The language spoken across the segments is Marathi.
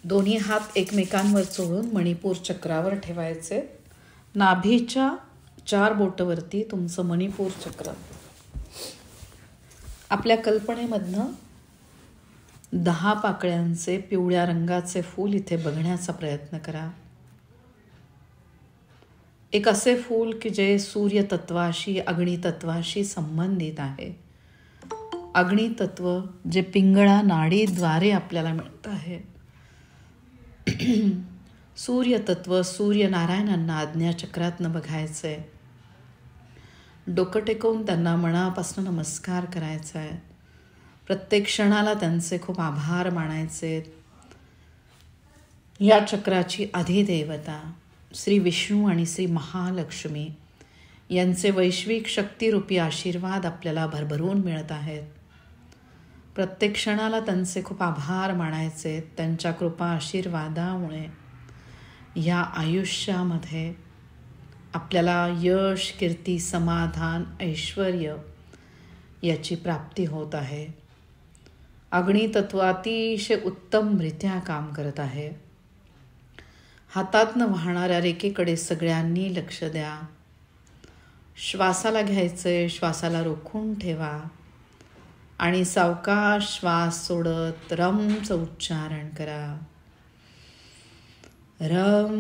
दोन्ही हात एकमेकांवर चोळून मणिपूर चक्रावर ठेवायचे. नाभीच्या 4 बोटावरती तुमचं मणिपूर चक्र. आपल्या कल्पनेमधनं 10 पाकळ्यांचे पिवळ्या रंगाचे फूल इथे बघण्याचा प्रयत्न करा. एक असे फूल की जे सूर्यतत्वाशी अग्नितत्वाशी संबंधित आहे. अग्नितत्व जे पिंगळा नाडीद्वारे आपल्याला मिळत आहे. सूर्यतत्व सूर्यनारायणांना आज्ञाचक्रातनं बघायचंय. डोकं टेकवून त्यांना मनापासून नमस्कार करायचा आहे. प्रत्येक क्षणाला त्यांचे खूप आभार मानायचे. या चक्राची अधिदेवता श्री विष्णू आणि श्री महालक्ष्मी यांचे वैश्विक शक्तिरूपी आशीर्वाद आपल्याला भरभरून मिळत आहेत. प्रत्येक क्षणाला त्यांचे खूप आभार मानायचे. त्यांच्या कृपा आशीर्वादामुळे या आयुष्यामध्ये आपल्याला यश, कीर्ती, समाधान, ऐश्वर याची प्राप्ती होत आहे. अग्नितत्व अतिशय उत्तमरित्या काम करत आहे. हातातनं वाहणाऱ्या रेखेकडे सगळ्यांनी लक्ष द्या. श्वासाला घ्यायचंय, श्वासाला रोखून ठेवा आणि सावकाश श्वास सोडत रमचं उच्चारण करा. रम.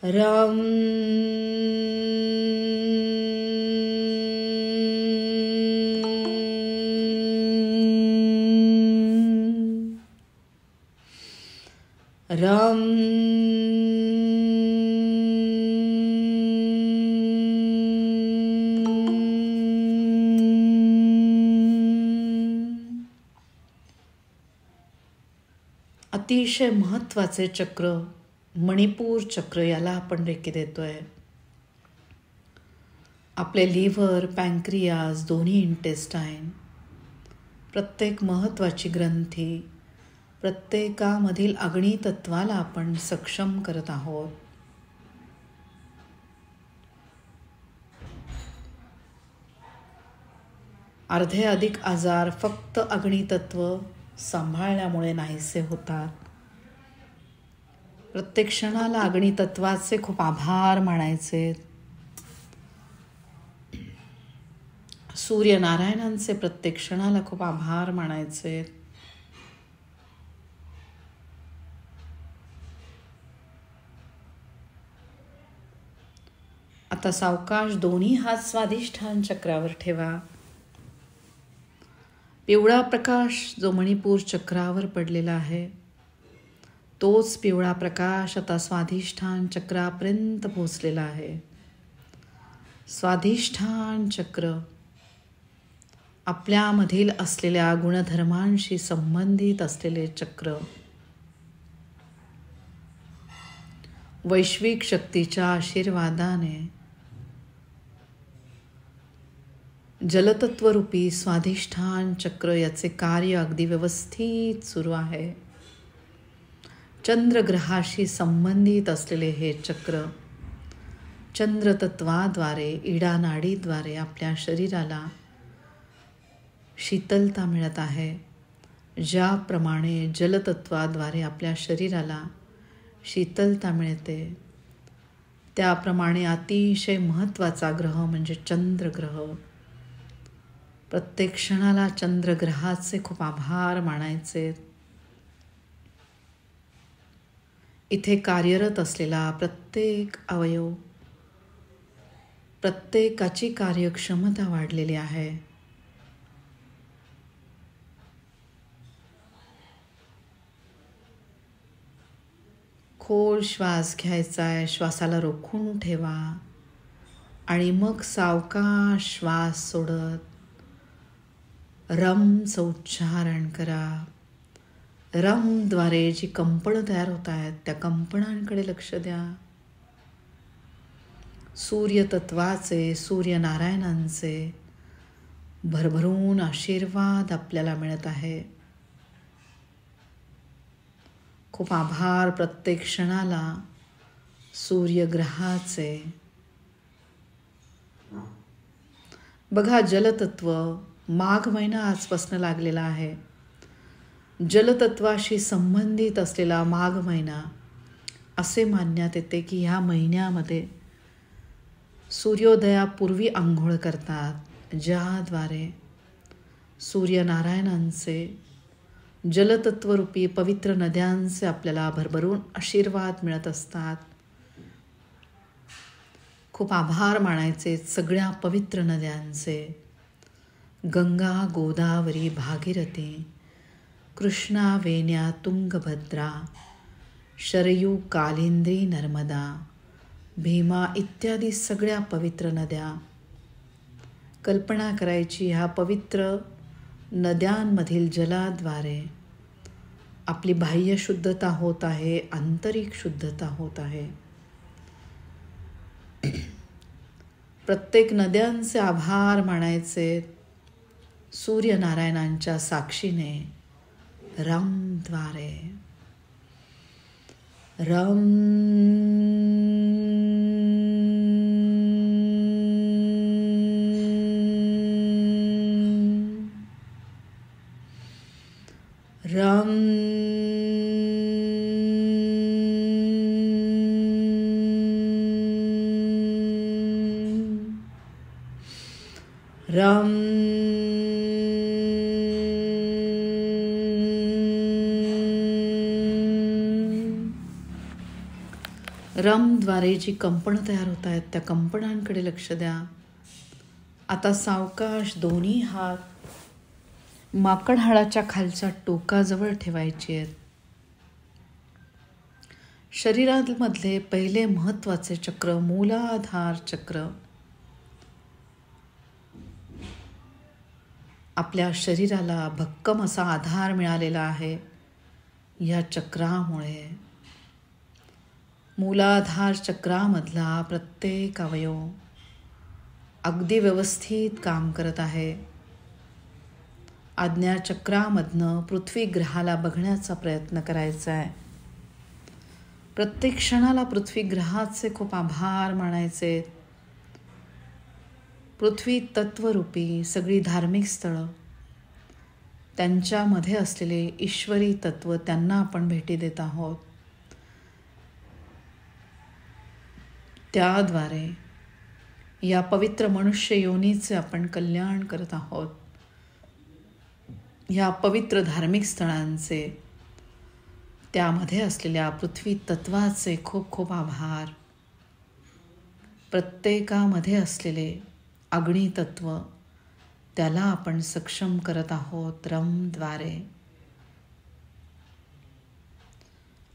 रम. रम. अतिशय महत्त्वाचे चक्र मणिपूर चक्र, याला आपण रेकी देतोय. आपले लिव्हर, पँक्रियास, दोन्ही इंटेस्टाईन, प्रत्येक महत्त्वाची ग्रंथी, प्रत्येकामधील अग्नितत्वाला आपण सक्षम करत आहोत. अर्धे अधिक आजार फक्त अग्नितत्व सांभाळल्यामुळे नाहीसे होतात. प्रत्येक क्षणाला अग्नितत्वाचे खूप आभार मानायचे. सूर्यनारायणांचे प्रत्येक क्षणाला खूप आभार मानायचे. आता सावकाश दोन्ही हात स्वाधिष्ठान चक्रावर ठेवा. पिवळा प्रकाश जो मणिपूर चक्रावर पडलेला आहे, तोच पिवळा प्रकाश आता स्वाधिष्ठान चक्रापर्यंत पोहोचलेला आहे. स्वाधिष्ठान चक्र आपल्यामधील असलेल्या गुणधर्मांशी संबंधित असलेले चक्र. वैश्विक शक्तीच्या आशीर्वादाने जलतत्वरूपी स्वाधिष्ठान चक्र याचे कार्य अगदी व्यवस्थित सुरू आहे. चंद्रग्रहाशी संबंधित असलेले हे चक्र चंद्रतत्वाद्वारे इडानाडीद्वारे आपल्या शरीराला शीतलता मिळत आहे. ज्याप्रमाणे जलतत्वाद्वारे आपल्या शरीराला शीतलता मिळते, त्याप्रमाणे अतिशय महत्त्वाचा ग्रह म्हणजे चंद्रग्रह. प्रत्येक क्षणाला चंद्रग्रहाचे खूप आभार मानायचे. इथे कार्यरत असलेला प्रत्येक अवयव, प्रत्येकाची कार्यक्षमता वाढलेली आहे. खोल श्वास घ्यायचा आहे. श्वासाला रोखून ठेवा आणि मग सावकाश श्वास सोडत रमचं उच्चारण करा. रमद्वारे जी कंपनं तयार होत आहेत, त्या कंपनांकडे लक्ष द्या. सूर्यतत्वाचे, सूर्यनारायणांचे भरभरून आशीर्वाद आपल्याला मिळत आहे. खूप आभार प्रत्येक क्षणाला सूर्यग्रहाचे. बघा, जलतत्व माघ महिना आजपासून लागलेला आहे. जलतत्वाशी संबंधित असलेला माघ महिना असे मानण्यात येते की ह्या महिन्यामध्ये सूर्योदयापूर्वी आंघोळ करतात, ज्याद्वारे सूर्यनारायणांचे जलतत्वरूपी पवित्र नद्यांचे आपल्याला भरभरून आशीर्वाद मिळत असतात. खूप आभार मानायचे सगळ्या पवित्र नद्यांचे. गंगा, गोदावरी, भागीरथी, कृष्णा, वेण्या, तुंगभद्रा, शरयू, कालिंदी, नर्मदा, भीमा इत्यादी सगळ्या पवित्र नद्या. कल्पना करायची ह्या पवित्र नद्यांमधील जलाद्वारे आपली बाह्य शुद्धता होत आहे, आंतरिक शुद्धता होत आहे. प्रत्येक नद्यांचे आभार मानायचे सूर्यनारायणांच्या साक्षीने रमद्वारे. रम रम रम रमद्वारे जी कंपनं तयार होत आहेत त्या कंपनांकडे लक्ष द्या. आता सावकाश दोन्ही हात माकडहाडाच्या खालच्या टोकाजवळ ठेवायचे आहेत. शरीरामधले पहिले महत्वाचे चक्र मूलाधार चक्र आपल्या शरीराला भक्कम असा आधार मिळालेला आहे. या चक्रामुळे मूलाधार चक्रामधला प्रत्येक अवयव अगदी व्यवस्थित काम करत आहे. आज्ञाचक्रामधनं पृथ्वी ग्रहाला बघण्याचा प्रयत्न करायचा आहे. प्रत्येक क्षणाला पृथ्वी ग्रहाचे खूप आभार मानायचे. पृथ्वी तत्वरूपी सगळी धार्मिक स्थळं, त्यांच्यामध्ये असलेले ईश्वरी तत्व, त्यांना आपण भेटी देत आहोत. त्याद्वारे या पवित्र मनुष्य योनीचे आपण कल्याण करत आहोत. या पवित्र धार्मिक स्थळांचे, त्यामध्ये असलेल्या पृथ्वी तत्वाचे खूप खूप आभार. प्रत्येकामध्ये असलेले अग्नितत्व, त्याला आपण सक्षम करत आहोत रमद्वारे.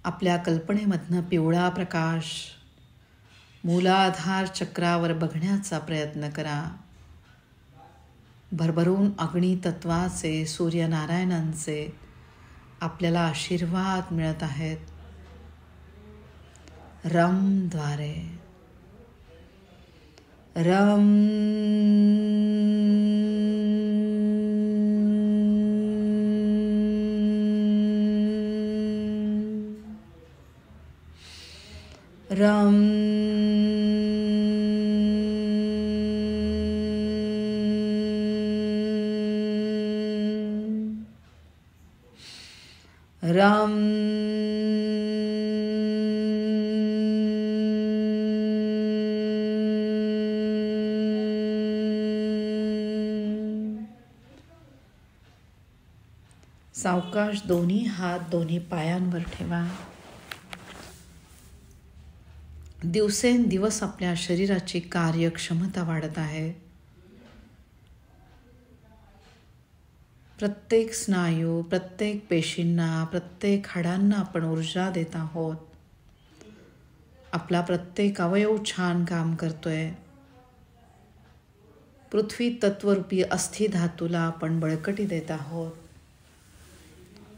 आपल्या कल्पनेमधनं पिवळा प्रकाश मूलाधार चक्रावर बघण्याचा प्रयत्न करा. भरभरून अग्नितत्वाचे, सूर्यनारायणांचे आपल्याला आशीर्वाद मिळत आहेत रमद्वारे. रम रम रम सावकाश दोन्ही हात दोन्ही पायांवर ठेवा. दिवसेंदिवस आपल्या शरीराची कार्यक्षमता वाढत आहे. प्रत्येक स्नायू, प्रत्येक पेशींना, प्रत्येक हाडांना आपण ऊर्जा देत आहोत. आपला प्रत्येक अवयव छान काम करतोय. पृथ्वी तत्वरूपी अस्थि धातूला आपण बळकटी देत आहोत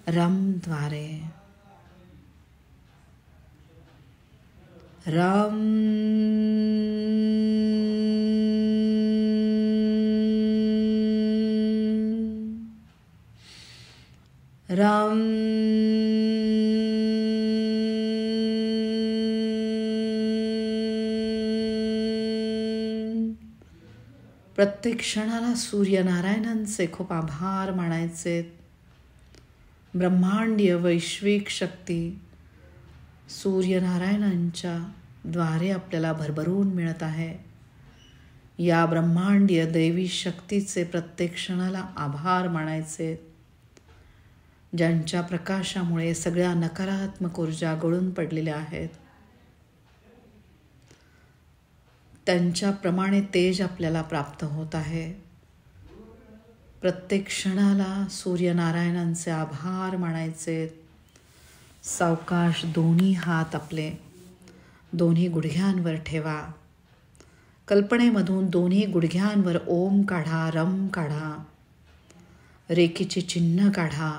रमद्वारे. रम रम प्रत्येक क्षणाला सूर्यनारायणांचे खूप आभार मानायचे. ब्रह्मांडीय वैश्विक शक्ती सूर्यनारायणांच्या द्वारे आपल्याला भरभरून मिळत आहे. या ब्रह्मांडीय दैवी शक्तीचे प्रत्येक क्षणाला आभार मानायचे, ज्यांच्या प्रकाशामुळे सगळ्या नकारात्मक ऊर्जा गळून पडलेल्या आहेत. त्यांच्याप्रमाणे तेज आपल्याला प्राप्त होत आहे. प्रत्येक क्षणाला सूर्यनारायणांचे आभार मानायचे. सावकाश दोन्ही हात आपले दोन्ही गुडघ्यांवर ठेवा. कल्पनेमधून दोन्ही गुडघ्यांवर ओम काढा, रम काढा, रेकीचे चिन्ह काढा.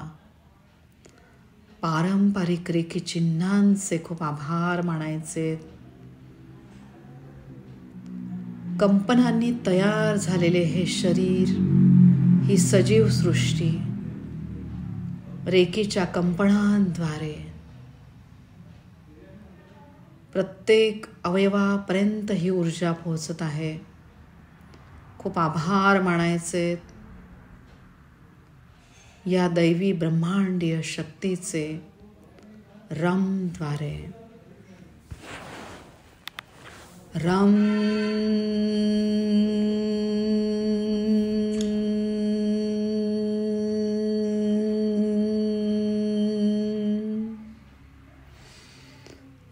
पारंपरिक रेकी चिन्हांचे खूप आभार मानायचे. कंपनांनी तयार झालेले हे शरीर, ही सजीव सृष्टी रेकीच्या कंपनांद्वारे प्रत्येक अवयवापर्यंत ही ऊर्जा पोहोचत आहे. खूप आभार मानायचे या दैवी ब्रह्मांडीय शक्तीचे रमद्वारे. रम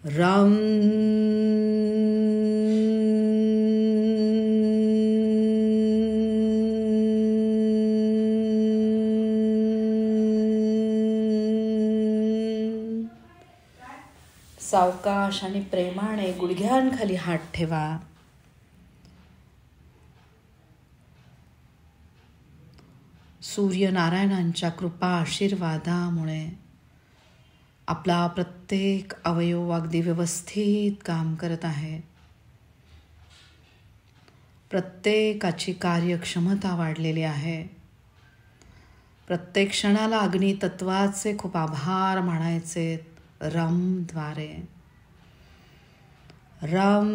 रम सावकाश आणि प्रेमाने गुडघ्यांखाली हात ठेवा. सूर्यनारायणांच्या कृपा आशीर्वादामुळे आपला प्रत्येक अवयव अगदी व्यवस्थित काम करत आहे. प्रत्येकाची कार्यक्षमता वाढलेली आहे. प्रत्येक क्षणाला अग्नितत्वाचे खूप आभार मानायचे रमद्वारे. रम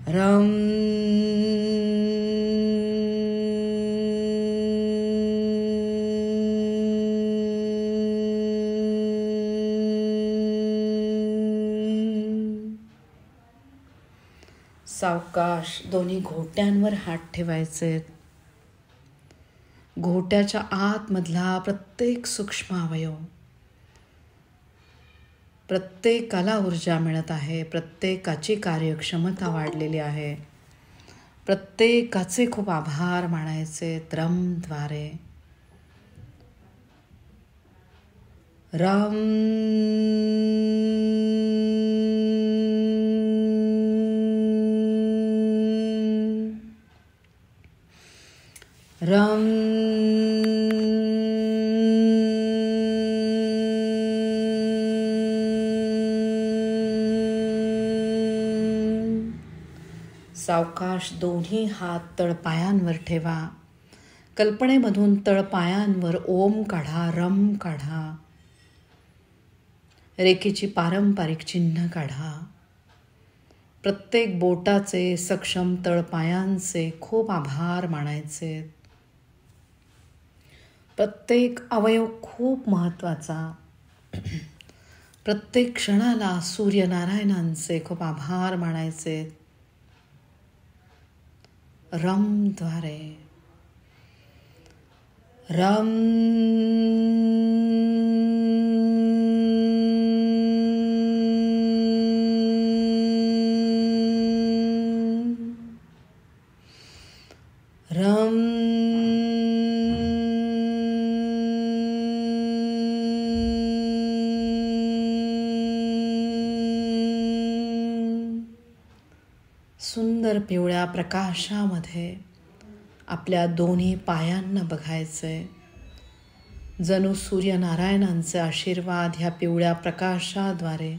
रम सावकाश दोन्ही घोट्यांवर हात ठेवायचे. घोट्याच्या आतमधला प्रत्येक सूक्ष्म अवयव, प्रत्येकाला ऊर्जा मिळत आहे. प्रत्येकाची कार्यक्षमता वाढलेली आहे. प्रत्येकाचे खूप आभार मानायचे रमद्वारे. रम रम सावकाश दोन्ही हात तळपायांवर ठेवा. कल्पनेमधून तळपायांवर ओम काढा, रम काढा, रेखेची पारंपरिक चिन्ह काढा. प्रत्येक बोटाचे सक्षम तळपायांचे खूप आभार मानायचे. प्रत्येक अवयव खूप महत्त्वाचा. प्रत्येक क्षणाला सूर्यनारायणांचे खूप आभार मानायचे रमद्वारे. रम रम सुंदर पिवळ्या प्रकाशामध्ये आपल्या दोन्ही पायांना बघायचे. जणू सूर्यनारायणांचे आशीर्वाद ह्या पिवळ्या प्रकाशाद्वारे,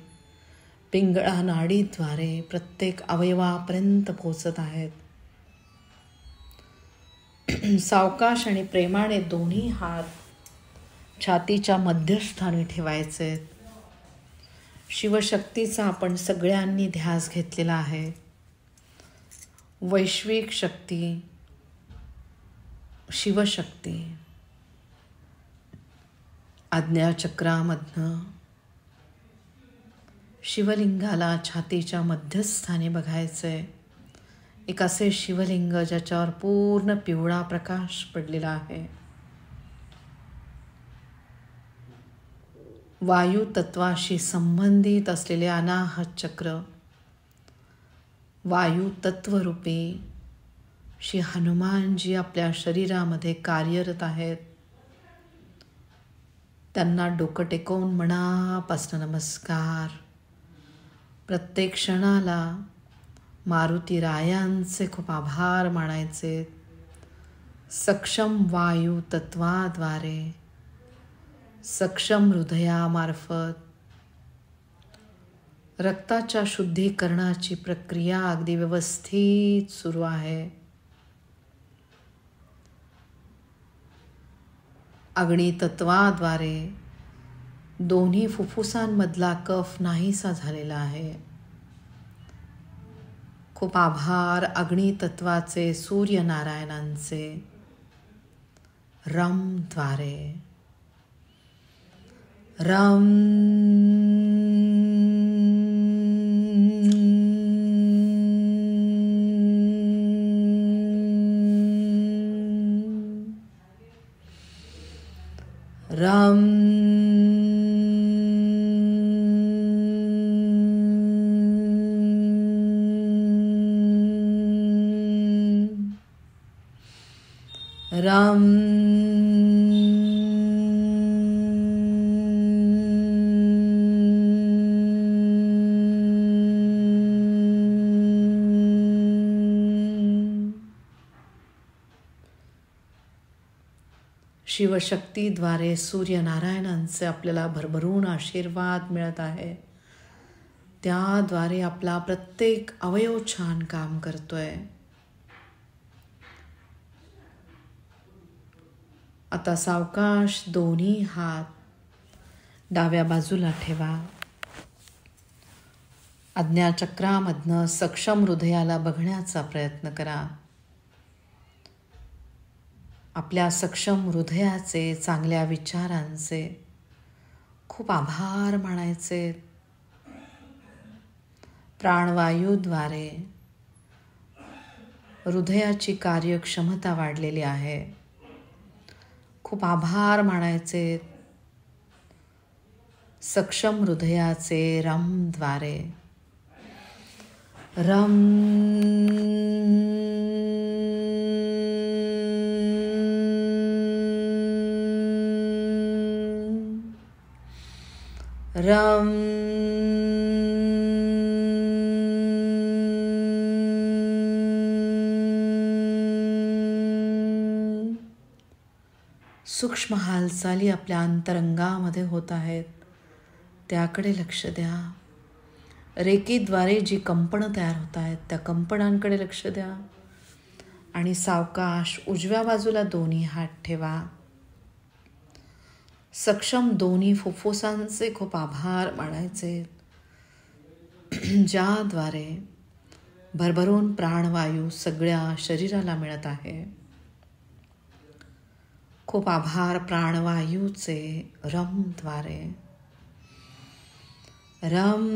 पिंगळा नाडीद्वारे प्रत्येक अवयवापर्यंत पोहोचत आहेत. सावकाश आणि प्रेमाने दोन्ही हात छातीच्या मध्यस्थानी ठेवायचे. शिवशक्तीचा आपण सगळ्यांनी ध्यास घेतलेला आहे. वैश्विक शक्ती, शिवशक्ती आज्ञाचक्रामधनं शिवलिंगाला छातीच्या मध्यस्थानी बघायचंय. एक असे शिवलिंग ज्याच्यावर पूर्ण पिवळा प्रकाश पडलेला आहे. वायू तत्वाशी संबंधित असलेले अनाहत चक्र वायू तत्वरूपी श्री हनुमानजी आपल्या शरीरामध्ये कार्यरत आहेत. त्यांना डोकं टेकवून मनापासून नमस्कार. प्रत्येक क्षणाला मारुती रायांचे खूप आभार मानायचे. सक्षम वायू तत्वाद्वारे, सक्षम हृदयामार्फत रक्ताच्या शुद्धीकरणाची प्रक्रिया अगदी व्यवस्थित सुरू आहे. अग्नितत्वाद्वारे दोन्ही फुफ्फुसांमधला कफ नाहीसा झालेला आहे. खूप आभार अग्नितत्वाचे, सूर्यनारायणांचे. रमद्वारे रम रम रम शिवशक्तीद्वारे सूर्यनारायणांचे आपल्याला भरभरून आशीर्वाद मिळत आहे. त्याद्वारे आपला प्रत्येक अवयव छान काम करतोय. आता सावकाश दोन्ही हात डाव्या बाजूला ठेवा. आज्ञाचक्रामधनं सक्षम हृदयाला बघण्याचा प्रयत्न करा. आपल्या सक्षम हृदयाचे, चांगल्या विचारांचे खूप आभार मानायचे. प्राणवायूद्वारे हृदयाची कार्यक्षमता वाढलेली आहे. खूप आभार मानायचे. सक्षम हृदयाचे रमद्वारे रम रम सूक्ष्म हालचाली आपल्या अंतरंगामध्ये होत आहेत, त्याकडे लक्ष द्या. रेकीद्वारे जी कंपनं तयार होत आहेत त्या कंपनांकडे लक्ष द्या. आणि सावकाश उजव्या बाजूला दोन्ही हात ठेवा. सक्षम दोन्ही फुफ्फुसांचे खूप आभार मानायचे, ज्याद्वारे भरभरून प्राणवायू सगळ्या शरीराला मिळत आहे. खूप आभार प्राणवायूचे रमद्वारे रम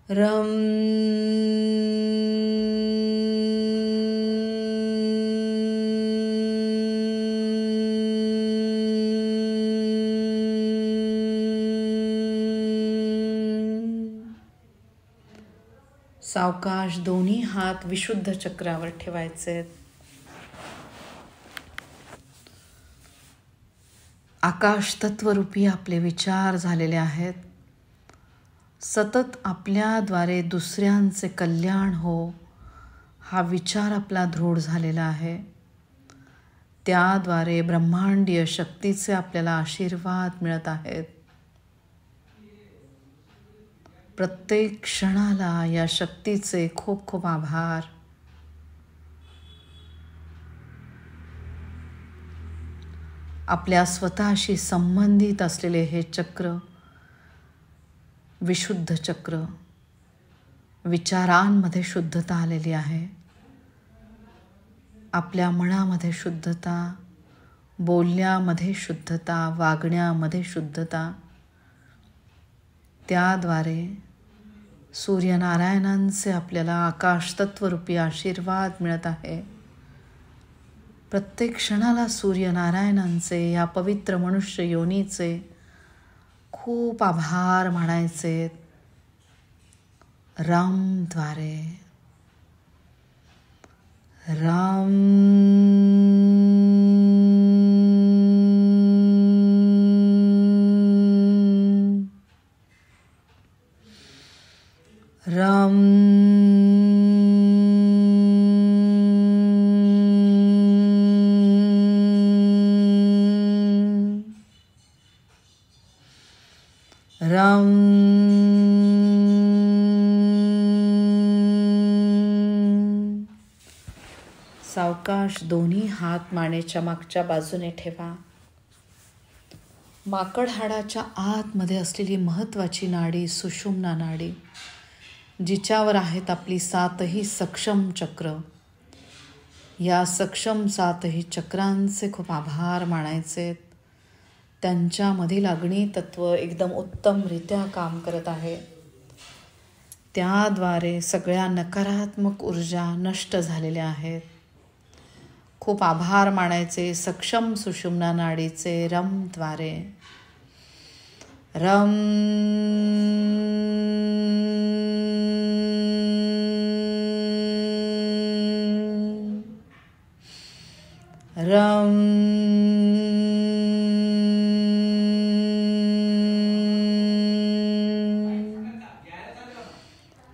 रम सावकाश दोन्ही हात विशुद्ध चक्रावर ठेवायचे. आकाश तत्वरूपी आपले विचार झालेले आहेत. सतत आपल्याद्वारे दुसऱ्यांचे कल्याण हो हा विचार आपला दृढ झालेला आहे. त्याद्वारे ब्रह्मांडीय शक्तीचे आपल्याला आशीर्वाद मिळत आहेत. प्रत्येक क्षणाला या शक्तीचे खूप खूप आभार. आपल्या स्वतःशी संबंधित असलेले हे चक्र, विशुद्ध चक्र, विचारांमध्ये शुद्धता आलेली आहे. आपल्या मनामध्ये शुद्धता, बोलण्यामध्ये शुद्धता, वागण्यामध्ये शुद्धता. त्याद्वारे सूर्यनारायणांचे आपल्याला आकाश तत्वरूपी आशीर्वाद मिळत आहे. प्रत्येक क्षणाला सूर्यनारायणांचे, या पवित्र मनुष्य योनीचे खूप आभार मानायचे. रामद्वारे. राम. राम. राम. सावकाश दोन्ही हात मानेच्या मागच्या बाजूने ठेवा. माकड हाडाच्या आतमध्ये असलेली महत्त्वाची नाडी सुषुम्ना नाडी, जिच्यावर आहेत आपली 7ही सक्षम चक्र. या सक्षम 7ही चक्रांचे खूप आभार मानायचे. त्यांच्यामधील अग्नी तत्व एकदम उत्तमरित्या काम करत आहे. त्याद्वारे सगळ्या नकारात्मक ऊर्जा नष्ट झालेल्या आहेत. खूप आभार मानायचे सक्षम सुषुम्ना नाडीचे. रमद्वारे. रम. रम.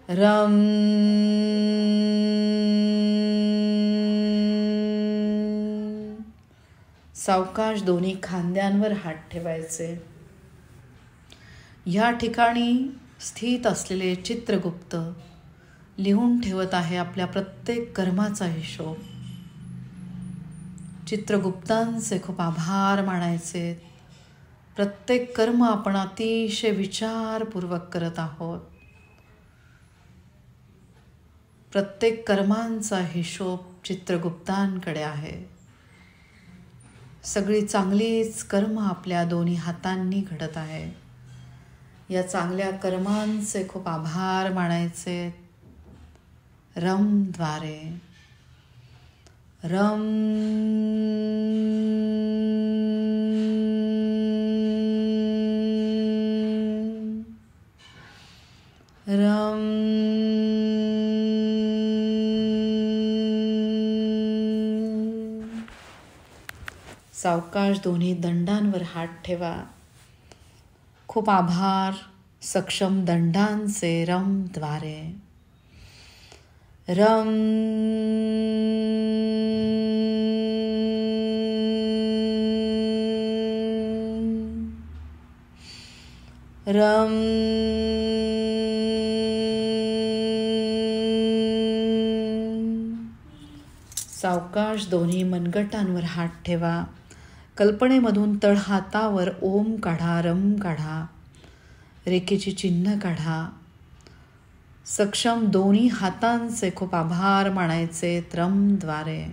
रम. सावकाश दोन्ही खांद्यांवर हात ठेवायचे. या ठिकाणी स्थित असलेले चित्रगुप्त लिहून ठेवत आहे आपल्या प्रत्येक कर्माचा हिशोब. चित्रगुप्तांचे खूप आभार मानायचे. प्रत्येक कर्म आपण अतिशय विचारपूर्वक करत आहोत. प्रत्येक कर्मांचा हिशोब चित्रगुप्तांकडे आहे. सगळी चांगलीच कर्म आपल्या दोन्ही हातांनी घडत आहे. या चांगल्या कर्मांचे खूप आभार मानायचे. रमद्वारे. रम. रम. सावकाश दोन्ही दंडांवर हात ठेवा. खूप आभार सक्षम दंडांचे. रमद्वारे. रम. रम. सावकाश दोन्ही मनगटांवर हात ठेवा. कल्पनेमधून तळहातावर ओम काढा, रम काढा, रेखेची चिन्ह काढा. सक्षम दोन्ही हातांचे खूप आभार मानायचे. रमद्वारे.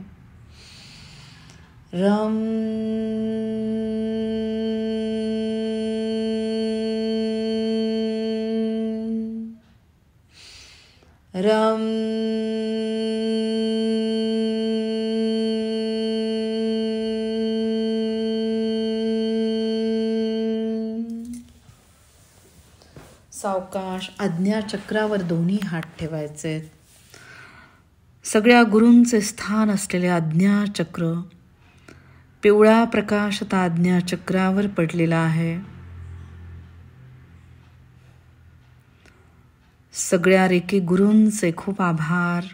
रम. रम. सावकाश आज्ञाचक्रावर दोन्ही हात ठेवायचे. सगळ्या गुरूंचे स्थान असलेले आज्ञाचक्र, पिवळा प्रकाश आता आज्ञाचक्रावर पडलेला आहे. सगळ्या रेकी गुरूंचे खूप आभार.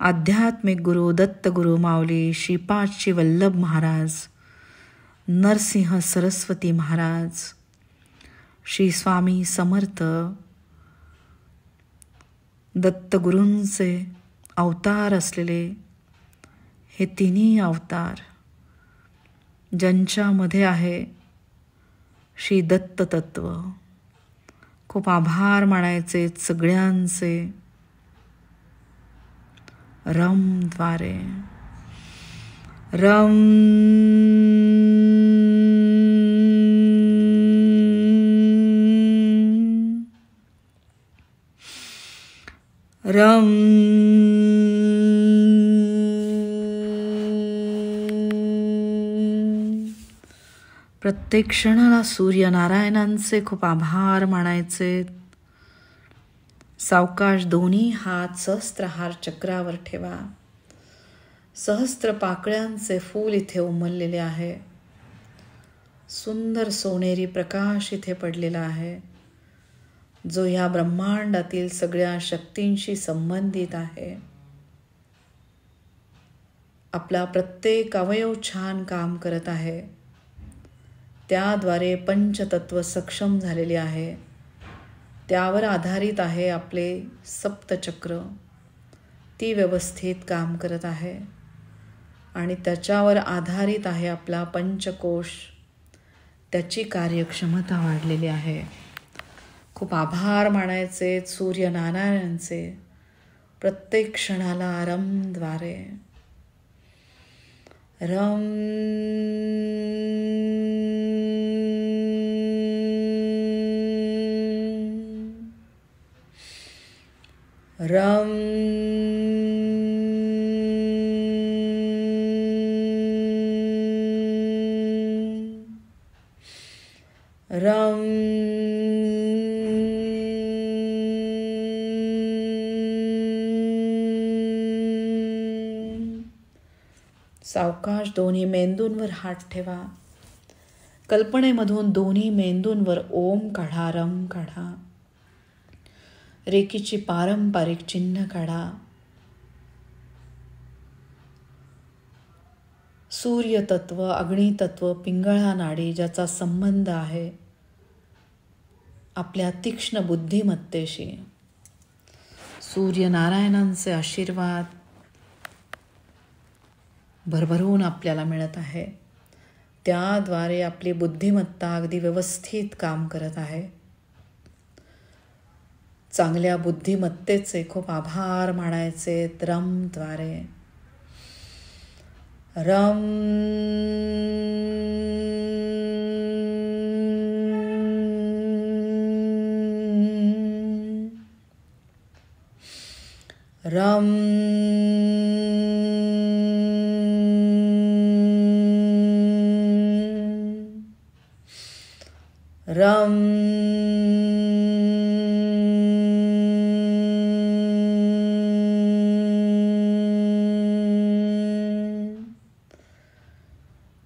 आध्यात्मिक गुरु दत्तगुरु माऊली श्रीपादश्री वल्लभ महाराज, नरसिंह सरस्वती महाराज, श्री स्वामी समर्थ, दत्तगुरूंचे अवतार असलेले हे तिन्ही अवतार ज्यांच्यामध्ये आहे श्री दत्त तत्व. खूप आभार मानायचे सगळ्यांचे. रमद्वारे रम रम प्रत्येक क्षणाला सूर्यनारायणांचे खूप आभार मानायचे. सावकाश दोन्ही हात सहस्त्रहार चक्रावर ठेवा. सहस्त्र पाकळ्यांचे फूल इथे उमललेले आहे. सुंदर सोनेरी प्रकाश इथे पडलेला आहे, जो ह्या ब्रह्मांडातील सगळ्या शक्तींशी संबंधित आहे. आपला प्रत्येक अवयव छान काम करत आहे. त्याद्वारे पंचतत्व सक्षम झालेले आहे. त्यावर आधारित आहे आपले सप्तचक्र. ती व्यवस्थित काम करत आहे आणि त्याच्यावर आधारित आहे आपला पंचकोश. त्याची कार्यक्षमता वाढलेली आहे. खूप आभार मानायचे सूर्यनारायणांचे. प्रत्येक क्षणाला रमद्वारे रम रम रम सावकाश दोन्ही मेंदूंवर हात ठेवा. कल्पनेमधून दोन्ही मेंदूंवर ओम काढा, रम काढा. रेकीची पारंपरिक चिन्ह काढा. सूर्यतत्व, अग्नितत्व, पिंगळा नाडी ज्याचा संबंध आहे आपल्या तीक्ष्ण बुद्धिमत्तेशी. सूर्यनारायणांचे आशीर्वाद भरभरून आपल्याला मिळत आहे. त्याद्वारे आपली बुद्धिमत्ता अगदी व्यवस्थित काम करत आहे. चांगल्या बुद्धिमत्तेचे खूप आभार मानायचे. रमद्वारे रम रम रम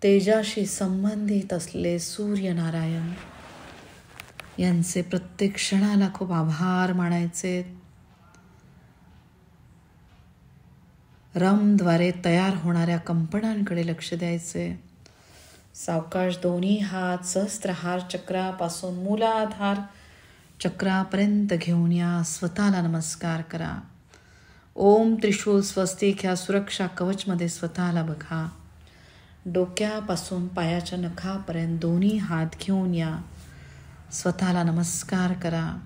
तेजाशी संबंधित असले सूर्यनारायण यांचे प्रत्येक क्षणाला खूप आभार मानायचे. रमद्वारे तयार होणाऱ्या कंपनांकडे लक्ष द्यायचे. सावकाश दोन्ही हात सहस्त्रहार चक्रापासून मूलाधार चक्रापर्यंत घेऊन या. स्वतःला नमस्कार करा. ओम त्रिशूल स्वस्तिक ह्या सुरक्षा कवचमध्ये स्वतःला बघा. डोक्यापासून पायाच्या नखापर्यंत दोन्ही हात घेऊन या. स्वतःला नमस्कार करा.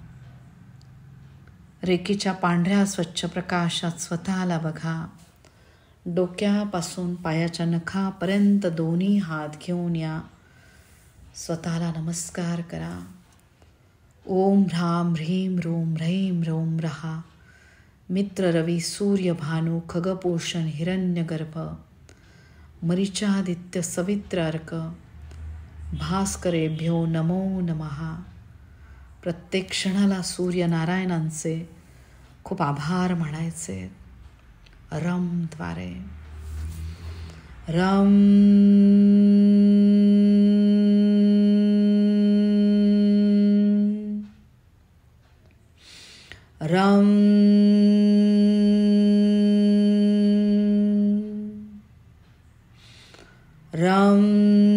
रेकीच्या पांढऱ्या स्वच्छ प्रकाशात स्वतःला बघा. डोक्यापासून पायाच्या नखापर्यंत दोन्ही हात घेऊन या. स्वतःला नमस्कार करा. ओम ह्राम ह्रीम रूम ह्रैम रौम रहा. मित्र रवी सूर्य भानु खगपोषण हिरण्यगर्भ मरीचादित्य सवित्र अर्क भास्करेभ्यो नमो नमः. प्रत्येक क्षणाला सूर्यनारायणांचे खूप आभार मानायचे. रमद्वारे रम रम रम